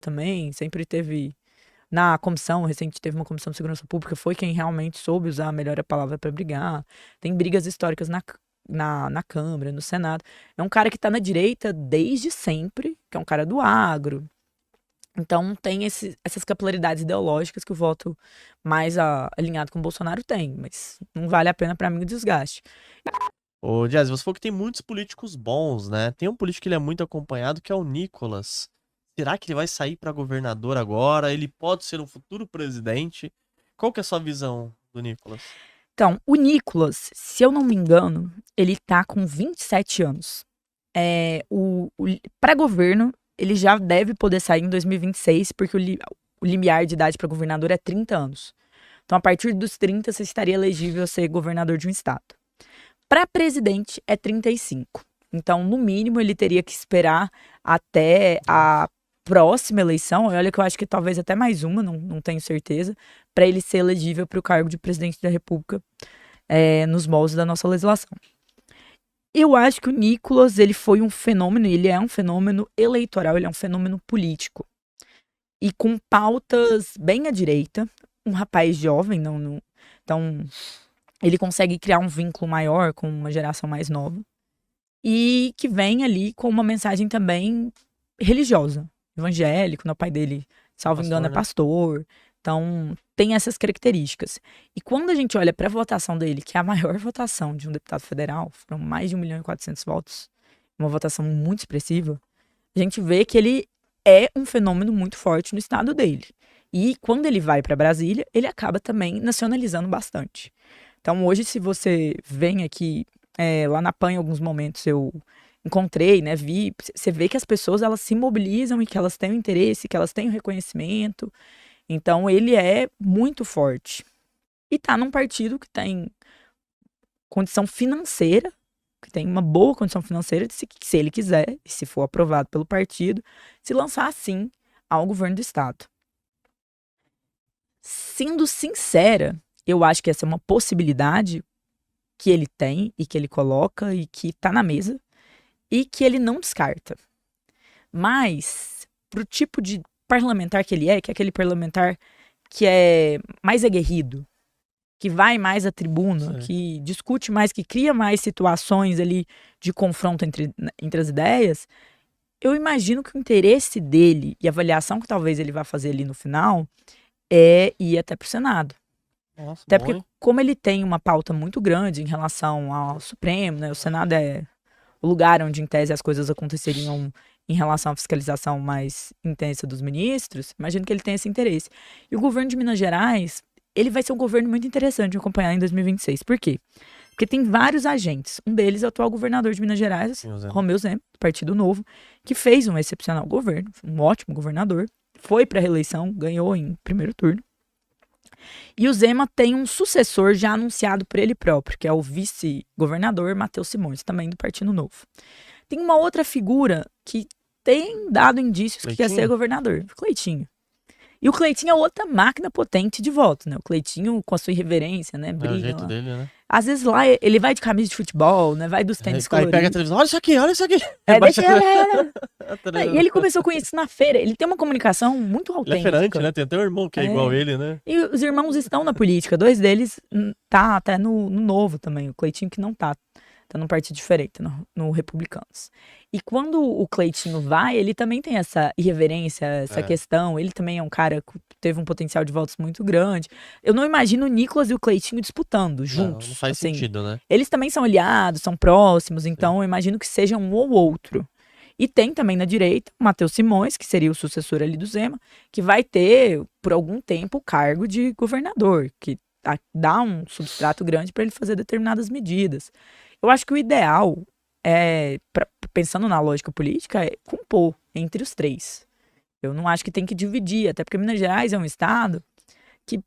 também, sempre teve na comissão, recente teve uma comissão de segurança pública, foi quem realmente soube usar melhor a palavra para brigar. Tem brigas históricas na Câmara, no Senado. É um cara que tá na direita desde sempre, que é um cara do agro. Então tem essas capilaridades ideológicas que o voto mais alinhado com o Bolsonaro tem, mas não vale a pena para mim o desgaste. Ô, Jazz, você falou que tem muitos políticos bons, né? Tem um político que ele é muito acompanhado, que é o Nicolas. Será que ele vai sair para governador agora? Ele pode ser um futuro presidente? Qual que é a sua visão do Nicolas? Então, o Nicolas, se eu não me engano, ele tá com 27 anos. Para governo, ele já deve poder sair em 2026, porque o limiar de idade para governador é 30 anos. Então, a partir dos 30, você estaria elegível a ser governador de um estado. Para presidente, é 35. Então, no mínimo, ele teria que esperar até a próxima eleição, olha que eu acho que talvez até mais uma, não tenho certeza, para ele ser elegível para o cargo de presidente da República nos moldes da nossa legislação. Eu acho que o Nicolas, ele foi um fenômeno, ele é um fenômeno eleitoral, ele é um fenômeno político. E com pautas bem à direita, um rapaz jovem, então ele consegue criar um vínculo maior com uma geração mais nova. E que vem ali com uma mensagem também religiosa, evangélico, né? O pai dele, salvo engano, é pastor. Então, tem essas características. E quando a gente olha para a votação dele, que é a maior votação de um deputado federal, foram mais de 1.400.000 votos, uma votação muito expressiva, a gente vê que ele é um fenômeno muito forte no estado dele. E quando ele vai para Brasília, ele acaba também nacionalizando bastante. Então, hoje, se você vem aqui, lá na PAN, em alguns momentos eu encontrei, né, vi, você vê que as pessoas, elas se mobilizam e que elas têm o interesse, que elas têm o reconhecimento. Então, ele é muito forte. E tá num partido que tem condição financeira, que tem uma boa condição financeira, de se ele quiser, e se for aprovado pelo partido, se lançar, assim, ao governo do estado. Sendo sincera, eu acho que essa é uma possibilidade que ele tem e que ele coloca e que tá na mesa e que ele não descarta. Mas, pro tipo de parlamentar que ele é, que é aquele parlamentar que é mais aguerrido, que vai mais à tribuna, que discute mais, que cria mais situações ali de confronto entre as ideias, eu imagino que o interesse dele e a avaliação que talvez ele vá fazer ali no final é ir até pro Senado. Nossa, até porque, como ele tem uma pauta muito grande em relação ao Supremo, né? O Senado é o lugar onde, em tese, as coisas aconteceriam em relação à fiscalização mais intensa dos ministros, imagino que ele tem esse interesse. E o governo de Minas Gerais, ele vai ser um governo muito interessante de acompanhar em 2026. Por quê? Porque tem vários agentes. Um deles é o atual governador de Minas Gerais, Romeu Zema, do Partido Novo, que fez um excepcional governo, um ótimo governador, foi para a reeleição, ganhou em primeiro turno. E o Zema tem um sucessor já anunciado por ele próprio, que é o vice-governador Matheus Simões, também do Partido Novo. Tem uma outra figura que tem dado indícios que quer ser governador, o Cleitinho. E o Cleitinho é outra máquina potente de voto, né? O Cleitinho, com a sua irreverência, né? Briga. É o jeito dele, né? Às vezes lá ele vai de camisa de futebol, né? Vai dos tênis coloridos. Aí pega a televisão, olha isso aqui, olha isso aqui. Deixa E ele começou com isso na feira. Ele tem uma comunicação muito autêntica. Ele é feirante, né? Tem até um irmão que é igual ele, né? E os irmãos estão na política. 2 deles tá até no Novo também. O Cleitinho que não tá. Tá num partido diferente, no Republicanos. E quando o Cleitinho vai, ele também tem essa irreverência, essa questão. Ele também é um cara que teve um potencial de votos muito grande. Eu não imagino o Nicolas e o Cleitinho disputando juntos. Não faz sentido, né? Eles também são aliados, são próximos, então eu imagino que seja um ou outro. E tem também na direita o Matheus Simões, que seria o sucessor ali do Zema, que vai ter, por algum tempo, o cargo de governador, que dá um substrato grande para ele fazer determinadas medidas. Eu acho que o ideal, pensando na lógica política, é compor entre os 3. Eu não acho que tem que dividir, até porque Minas Gerais é um estado que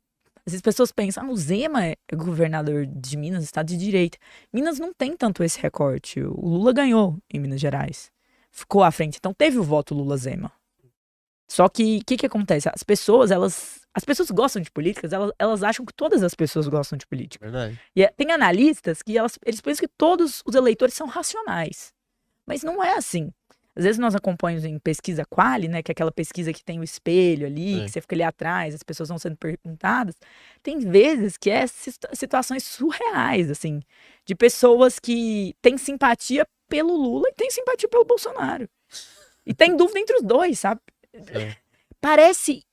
as pessoas pensam, o Zema é governador de Minas, estado de direita. Minas não tem tanto esse recorte. O Lula ganhou em Minas Gerais. Ficou à frente. Então teve o voto Lula-Zema. Só que o que acontece? As pessoas gostam de políticas, elas acham que todas as pessoas gostam de política. Verdade. E tem analistas que eles pensam que todos os eleitores são racionais. Mas não é assim. Às vezes nós acompanhamos em pesquisa Quali, né, que é aquela pesquisa que tem o espelho ali, que Sim. você fica ali atrás, as pessoas vão sendo perguntadas. Tem vezes que é situações surreais, assim, de pessoas que têm simpatia pelo Lula e têm simpatia pelo Bolsonaro. E tem dúvida entre os dois, sabe? Sim. Parece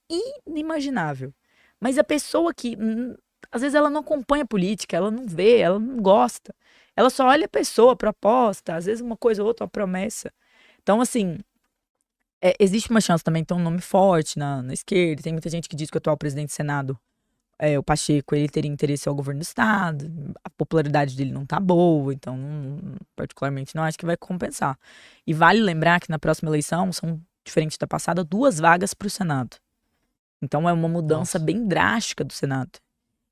inimaginável. Mas a pessoa que, às vezes, ela não acompanha política, ela não vê, ela não gosta. Ela só olha a pessoa, a proposta, às vezes uma coisa ou outra, uma promessa. Então, assim, existe uma chance também de ter um nome forte na esquerda. Tem muita gente que diz que o atual presidente do Senado, o Pacheco, ele teria interesse ao governo do Estado. A popularidade dele não tá boa, então, particularmente, não acho que vai compensar. E vale lembrar que na próxima eleição, são, diferente da passada, 2 vagas para o Senado. Então, é uma mudança Nossa. bem drástica do Senado.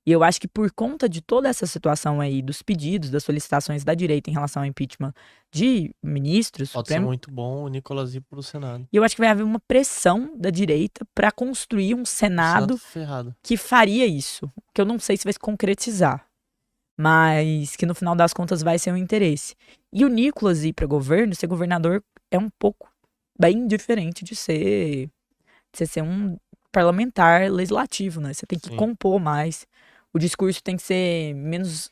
E eu acho que por conta de toda essa situação aí, dos pedidos, das solicitações da direita em relação ao impeachment de ministros, Pode ser Supremo, muito bom o Nicolas ir pro Senado. e eu acho que vai haver uma pressão da direita para construir um O Senado Senado ferrado. que faria isso. Que eu não sei se vai se concretizar, mas que no final das contas vai ser um interesse. E o Nicolas ir para governo, ser governador, é um pouco bem diferente de você ser um parlamentar legislativo, né? Você tem que Sim. compor mais. O discurso tem que ser menos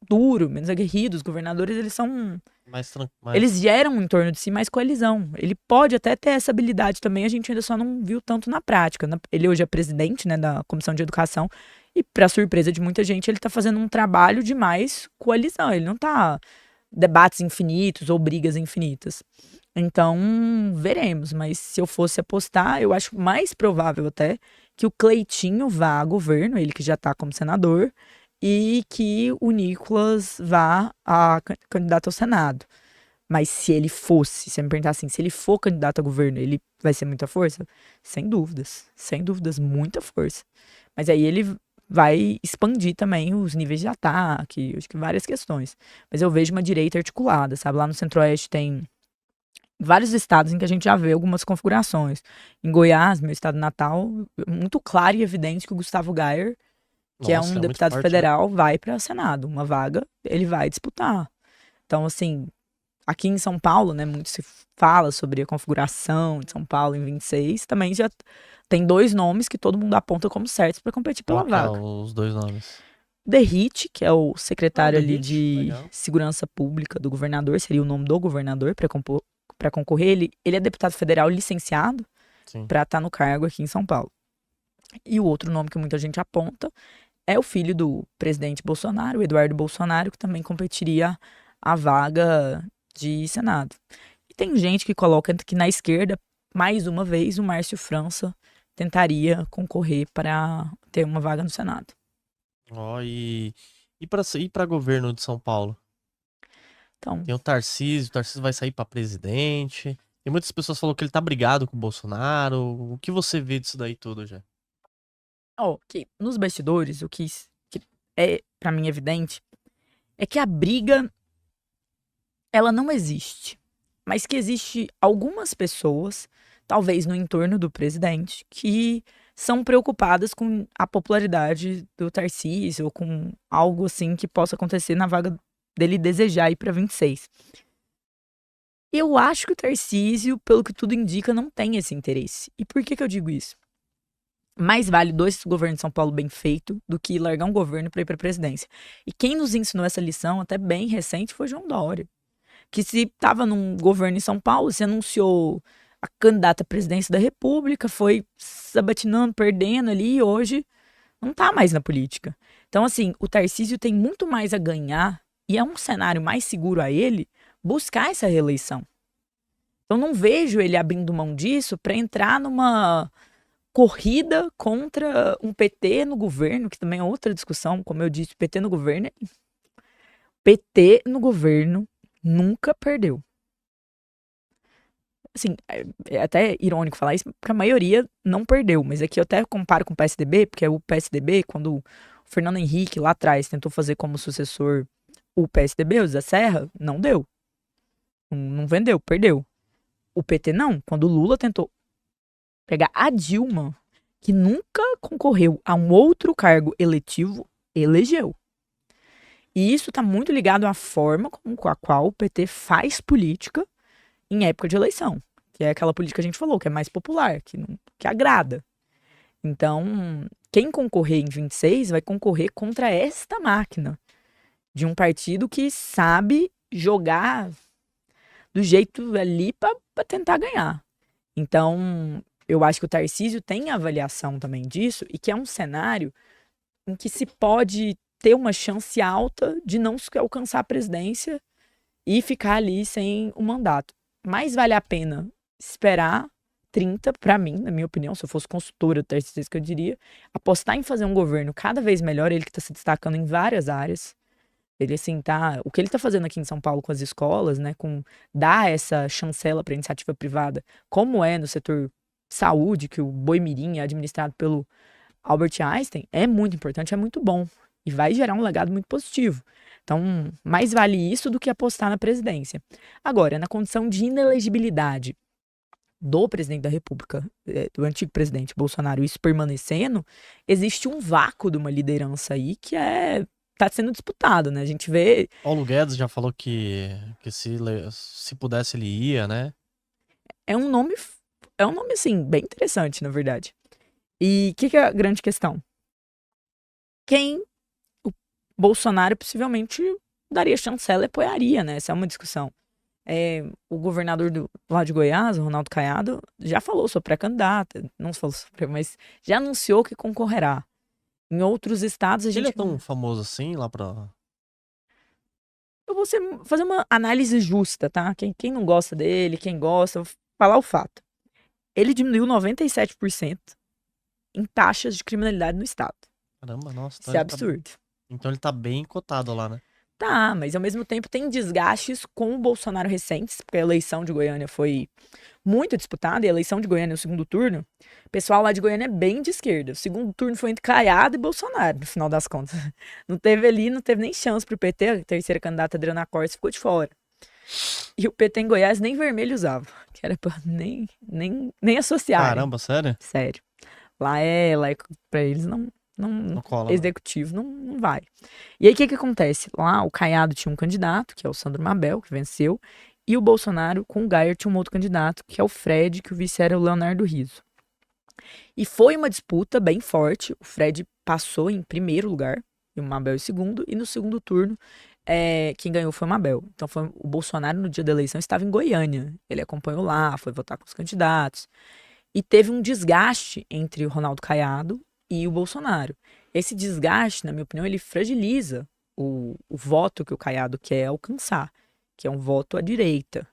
duro, menos aguerrido. Os governadores, eles são... Eles geram em torno de si mais coalizão. Ele pode até ter essa habilidade também, a gente ainda só não viu tanto na prática. Ele hoje é presidente, né, da Comissão de Educação e, para surpresa de muita gente, ele está fazendo um trabalho de mais coalizão. Ele não está debates infinitos ou brigas infinitas. Então, veremos. Mas se eu fosse apostar, eu acho mais provável até que o Cleitinho vá a governo, ele que já está como senador, e que o Nicolas vá a candidato ao Senado. Mas se ele fosse, se você me perguntar assim, se ele for candidato a governo, ele vai ser muita força? Sem dúvidas, muita força. Mas aí ele vai expandir também os níveis de ataque, acho que várias questões. Mas eu vejo uma direita articulada, sabe? Lá no Centro-Oeste tem vários estados em que a gente já vê algumas configurações. Em Goiás, meu estado natal, muito claro e evidente que o Gustavo Gayer, que é um muito deputado forte, né? federal, vai para o Senado. Uma vaga, ele vai disputar. Então, assim, aqui em São Paulo, né, muito se fala sobre a configuração de São Paulo em 26. Também já tem 2 nomes que todo mundo aponta como certos para competir pela Qual que é vaga. os 2 nomes? Derrite, que é o secretário ali Derrite, de legal. Segurança Pública do governador, seria o nome do governador para concorrer. Ele é deputado federal licenciado Sim. para estar no cargo aqui em São Paulo. E o outro nome que muita gente aponta é o filho do presidente Bolsonaro, o Eduardo Bolsonaro, que também competiria a vaga de Senado. E tem gente que coloca que na esquerda, mais uma vez, o Márcio França tentaria concorrer para ter uma vaga no Senado. Ó, e para governo de São Paulo? Então, Tem o Tarcísio vai sair para presidente. E muitas pessoas falaram que ele tá brigado com o Bolsonaro. O que você vê disso daí tudo já? que nos bastidores, o que é para mim evidente é que a briga ela não existe, mas que existe algumas pessoas, talvez no entorno do presidente, que são preocupadas com a popularidade do Tarcísio ou com algo assim que possa acontecer na vaga dele desejar ir para 26. Eu acho que o Tarcísio, pelo que tudo indica, não tem esse interesse. E por que eu digo isso? Mais vale 2 governos de São Paulo bem feito do que largar um governo para ir para a presidência. E quem nos ensinou essa lição, até bem recente, foi João Dória. Que se estava num governo em São Paulo, se anunciou a candidata à presidência da República, foi sabatinando, perdendo ali, e hoje não tá mais na política. Então, assim, o Tarcísio tem muito mais a ganhar, e é um cenário mais seguro a ele, buscar essa reeleição. Então, não vejo ele abrindo mão disso para entrar numa corrida contra um PT no governo, que também é outra discussão, como eu disse, PT no governo. PT no governo nunca perdeu. Assim, é até irônico falar isso, porque a maioria não perdeu, mas aqui eu até comparo com o PSDB, porque o PSDB, quando o Fernando Henrique lá atrás tentou fazer como sucessor o PSDB, o Zé Serra, não deu. Não vendeu, perdeu. O PT não. Quando o Lula tentou pegar a Dilma, que nunca concorreu a um outro cargo eletivo, elegeu. E isso está muito ligado à forma com a qual o PT faz política em época de eleição. que é aquela política que a gente falou, que é mais popular, que agrada. Então, quem concorrer em 26 vai concorrer contra esta máquina de um partido que sabe jogar do jeito ali para tentar ganhar. Então, eu acho que o Tarcísio tem avaliação também disso e que é um cenário em que se pode ter uma chance alta de não alcançar a presidência e ficar ali sem o mandato. Mas vale a pena esperar 30, para mim, na minha opinião, se eu fosse consultora do Tarcísio, que eu diria, apostar em fazer um governo cada vez melhor, ele que está se destacando em várias áreas. Ele, assim, o que ele tá fazendo aqui em São Paulo com as escolas, né, com dar essa chancela para iniciativa privada, como é no setor saúde, que o Boi Mirim é administrado pelo Albert Einstein, é muito importante, é muito bom. E vai gerar um legado muito positivo. Então, mais vale isso do que apostar na presidência. Agora, na condição de inelegibilidade do presidente da República, do antigo presidente Bolsonaro, isso permanecendo, existe um vácuo de uma liderança aí que tá sendo disputado, né? A gente vê... Paulo Guedes já falou que se pudesse ele ia, né? É um nome, assim, bem interessante, na verdade. E o que é a grande questão? Quem o Bolsonaro possivelmente daria chancela e apoiaria, né? Essa é uma discussão. O governador lá de Goiás, o Ronaldo Caiado, já falou sobre pré-candidata, não falou sobre, mas já anunciou que concorrerá. Em outros estados a gente... Ele é tão famoso assim lá pra... Eu vou fazer uma análise justa, tá? Quem não gosta dele, quem gosta, eu vou falar o fato. Ele diminuiu 97% em taxas de criminalidade no estado. Caramba, nossa. Isso é absurdo. Então ele tá bem cotado lá, né? Tá, mas ao mesmo tempo tem desgastes com o Bolsonaro recentes, porque a eleição de Goiânia foi muito disputada, e a eleição de Goiânia, o segundo turno, o pessoal lá de Goiânia é bem de esquerda. O segundo turno foi entre Caiado e Bolsonaro, no final das contas. Não teve nem chance pro PT, a terceira candidata Adriana Cortes ficou de fora. E o PT em Goiás nem vermelho usava, que era pra nem associar. Caramba, sério? Sério. Lá pra eles não cola, executivo não vai. E aí o que acontece? Lá o Caiado tinha um candidato, que é o Sandro Mabel, que venceu, e o Bolsonaro com o Geyer tinha um outro candidato, que é o Fred, que o vice era o Leonardo Rizzo. E foi uma disputa bem forte, o Fred passou em primeiro lugar, e o Mabel em segundo, e no segundo turno quem ganhou foi o Mabel. Então o Bolsonaro no dia da eleição estava em Goiânia, ele acompanhou lá, foi votar com os candidatos, e teve um desgaste entre o Ronaldo Caiado e o Bolsonaro. Esse desgaste, na minha opinião, ele fragiliza o voto que o Caiado quer alcançar, que é um voto à direita.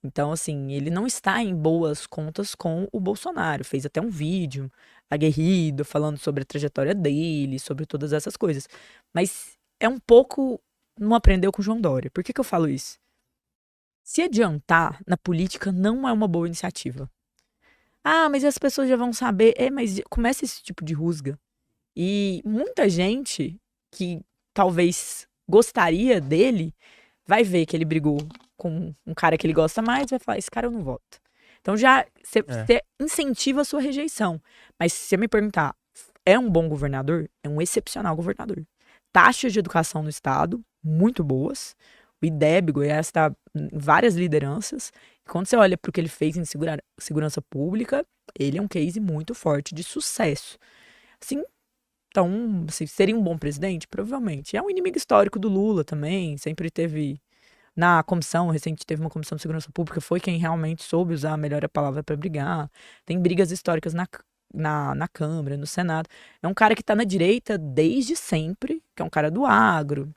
Então, assim, ele não está em boas contas com o Bolsonaro. Fez até um vídeo aguerrido, falando sobre a trajetória dele, sobre todas essas coisas. Mas é um pouco... Não aprendeu com o João Dória. Por que eu falo isso? Se adiantar na política não é uma boa iniciativa. Ah, mas as pessoas já vão saber. Mas começa esse tipo de rusga. E muita gente que talvez gostaria dele vai ver que ele brigou com um cara que ele gosta mais e vai falar, esse cara eu não voto. Então já você incentiva a sua rejeição. Mas se você me perguntar, é um bom governador? É um excepcional governador. Taxas de educação no estado, muito boas. O IDEB, Goiás, está em várias lideranças. E quando você olha para o que ele fez em segurança pública, ele é um case muito forte de sucesso. Assim, então, assim, seria um bom presidente? Provavelmente. É um inimigo histórico do Lula também. Sempre teve na comissão, recente teve uma comissão de segurança pública, foi quem realmente soube usar melhor a palavra para brigar. Tem brigas históricas na Câmara, no Senado. É um cara que tá na direita desde sempre, que é um cara do agro.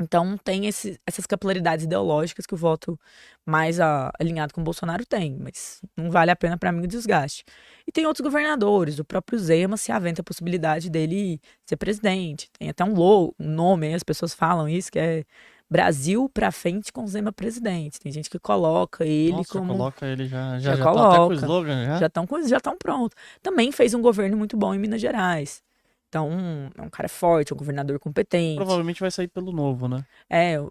Então tem essas capilaridades ideológicas que o voto mais alinhado com o Bolsonaro tem, mas não vale a pena para mim o desgaste. E tem outros governadores, o próprio Zema se aventa a possibilidade dele ser presidente. Tem até um nome, aí as pessoas falam isso, que é Brasil pra frente com Zema presidente. Tem gente que coloca ele Nossa, como... coloca ele já coloca. Tá até com o slogan, já? Já estão prontos. Também fez um governo muito bom em Minas Gerais. Então, é um cara forte, um governador competente. Provavelmente vai sair pelo Novo, né?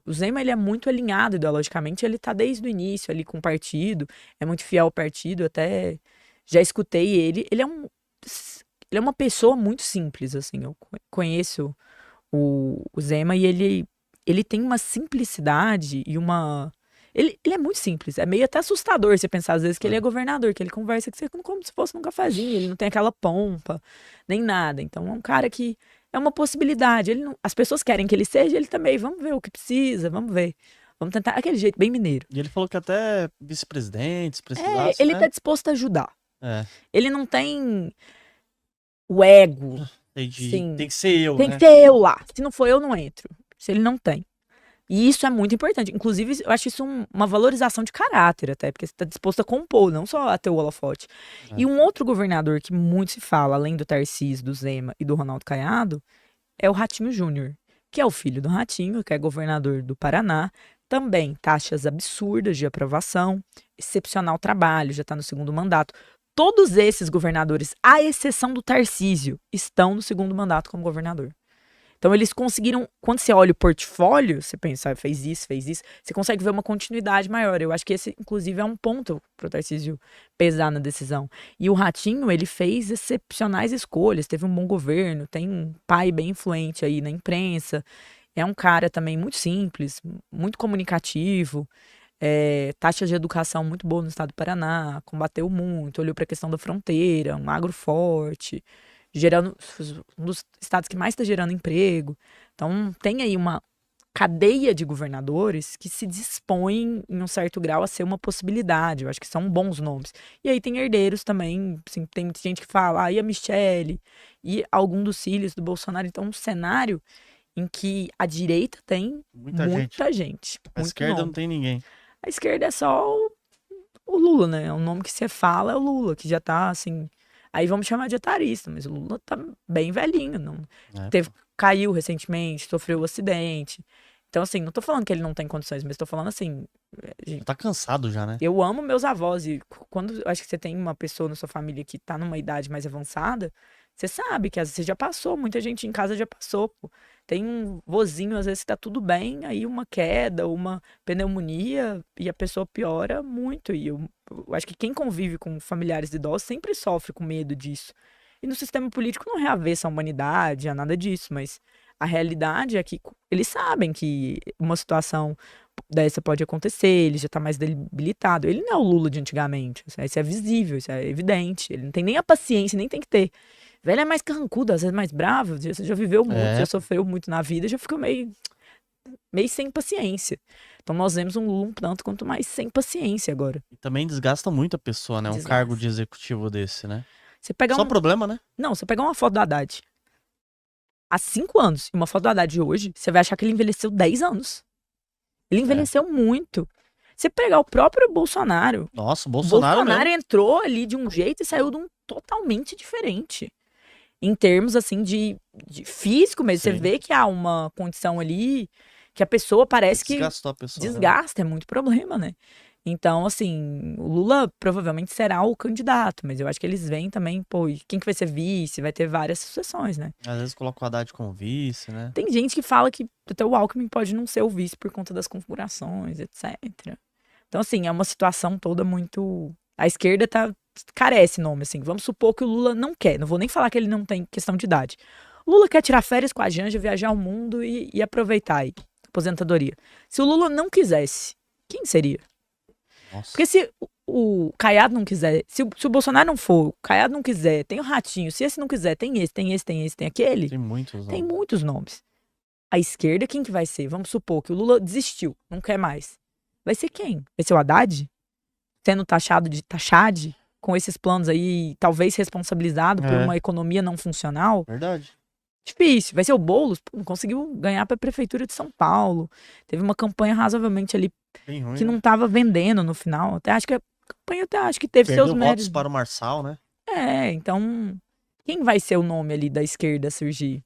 O Zema, ele é muito alinhado ideologicamente, ele tá desde o início ali com o partido, é muito fiel ao partido, até já escutei ele. Ele é uma pessoa muito simples, assim, eu conheço o Zema e ele tem uma simplicidade e uma Ele é muito simples, é meio até assustador você pensar às vezes que ele é governador, que ele conversa com você como se fosse num cafezinho, ele não tem aquela pompa, nem nada. Então é um cara que é uma possibilidade. As pessoas querem que ele seja, ele também, vamos ver o que precisa, vamos ver. Vamos tentar, aquele jeito bem mineiro. E ele falou que até vice-presidente, se precisasse, Ele né? tá disposto a ajudar. É. Ele não tem o ego. Tem que ser eu, Tem né? que ser eu lá. Se não for eu, não entro. Se ele não tem. E isso é muito importante. Inclusive, eu acho isso uma valorização de caráter até, porque você está disposto a compor, não só a ter o holofote. E um outro governador que muito se fala, além do Tarcísio, do Zema e do Ronaldo Caiado, é o Ratinho Júnior, que é o filho do Ratinho, que é governador do Paraná. Também taxas absurdas de aprovação, excepcional trabalho, já está no segundo mandato. Todos esses governadores, à exceção do Tarcísio, estão no segundo mandato como governador. Então, eles conseguiram, quando você olha o portfólio, você pensa, fez isso, você consegue ver uma continuidade maior. Eu acho que esse, inclusive, é um ponto para o Tarcísio pesar na decisão. E o Ratinho, ele fez excepcionais escolhas, teve um bom governo, tem um pai bem influente aí na imprensa, é um cara também muito simples, muito comunicativo, taxa de educação muito boa no estado do Paraná, combateu muito, olhou para a questão da fronteira, um agro forte, gerando um dos estados que mais está gerando emprego. Então, tem aí uma cadeia de governadores que se dispõem, em um certo grau, a ser uma possibilidade. Eu acho que são bons nomes. E aí tem herdeiros também, assim, tem gente que fala, e a Michelle, e algum dos filhos do Bolsonaro. Então, um cenário em que a direita tem muita gente. A esquerda não tem ninguém. A esquerda é só o Lula, né? O nome que você fala é o Lula, que já tá, assim... Aí vamos chamar de etarista, mas o Lula tá bem velhinho. Caiu recentemente, sofreu um acidente. Então, assim, não tô falando que ele não tem condições, mas tô falando assim... Gente, tá cansado já, né? Eu amo meus avós e quando eu acho que você tem uma pessoa na sua família que tá numa idade mais avançada, você sabe que às vezes você já passou, muita gente em casa já passou, pô. Tem um vozinho, às vezes tá tudo bem, aí uma queda, uma pneumonia e a pessoa piora muito. E eu acho que quem convive com familiares idosos sempre sofre com medo disso. E no sistema político não reaver a humanidade, a nada disso, mas a realidade é que eles sabem que uma situação dessa pode acontecer, ele já tá mais debilitado. Ele não é o Lula de antigamente, isso é visível, isso é evidente. Ele não tem nem a paciência, nem tem que ter. Velho é mais carrancudo, às vezes mais bravo, já viveu muito, já sofreu muito na vida, já ficou meio sem paciência. Então nós vemos um Lula um tanto quanto mais sem paciência agora. E também desgasta muito a pessoa, né? Um cargo de executivo desse, né? Só problema, né? Não, você pegar uma foto do Haddad há 5 anos e uma foto do Haddad de hoje, você vai achar que ele envelheceu 10 anos. Ele envelheceu muito. Você pegar o próprio Bolsonaro. Nossa, o Bolsonaro entrou ali de um jeito e saiu de um totalmente diferente. Em termos, assim, de físico mesmo. Sim. Você vê que há uma condição ali que a pessoa parece que... Desgastou a pessoa. Desgasta, é muito problema, né? Então, assim, o Lula provavelmente será o candidato, mas eu acho que eles veem também, pô, quem que vai ser vice? Vai ter várias sucessões, né? Às vezes coloca o Haddad como vice, né? Tem gente que fala que até o Alckmin pode não ser o vice por conta das configurações, etc. Então, assim, é uma situação toda muito... A esquerda carece nome, assim. Vamos supor que o Lula não quer. Não vou nem falar que ele não tem questão de idade. O Lula quer tirar férias com a Janja, viajar o mundo e aproveitar aí. Aposentadoria. Se o Lula não quisesse, quem seria? Nossa. Porque se o Caiado não quiser, se o Bolsonaro não for, o Caiado não quiser, tem o Ratinho, se esse não quiser, tem esse, tem aquele. Tem muitos nomes. Tem muitos nomes. A esquerda, quem que vai ser? Vamos supor que o Lula desistiu, não quer mais. Vai ser quem? Vai ser o Haddad? Sendo taxado de taxade? Com esses planos aí, talvez responsabilizado por uma economia não funcional? Verdade. Difícil. Vai ser o Boulos? Não conseguiu ganhar para a Prefeitura de São Paulo. Teve uma campanha razoavelmente ali bem ruim, que não estava vendendo no final. Até acho que a campanha teve seus méritos. Votos para o Marçal, né? Então, quem vai ser o nome ali da esquerda a surgir?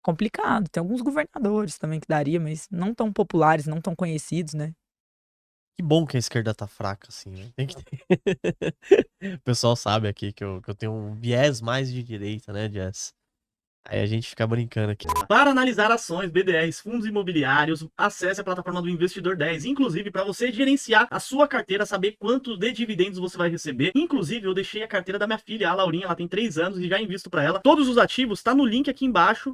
Complicado. Tem alguns governadores também que daria, mas não tão populares, não tão conhecidos, né? Que bom que a esquerda tá fraca, assim, né? Tem que O pessoal sabe aqui que eu tenho um viés mais de direita, né, Jess? Aí a gente fica brincando aqui. Para analisar ações, BDRs, fundos imobiliários, acesse a plataforma do Investidor 10. Inclusive, para você gerenciar a sua carteira, saber quanto de dividendos você vai receber. Inclusive, eu deixei a carteira da minha filha, a Laurinha, ela tem 3 anos e já invisto para ela. Todos os ativos tá no link aqui embaixo.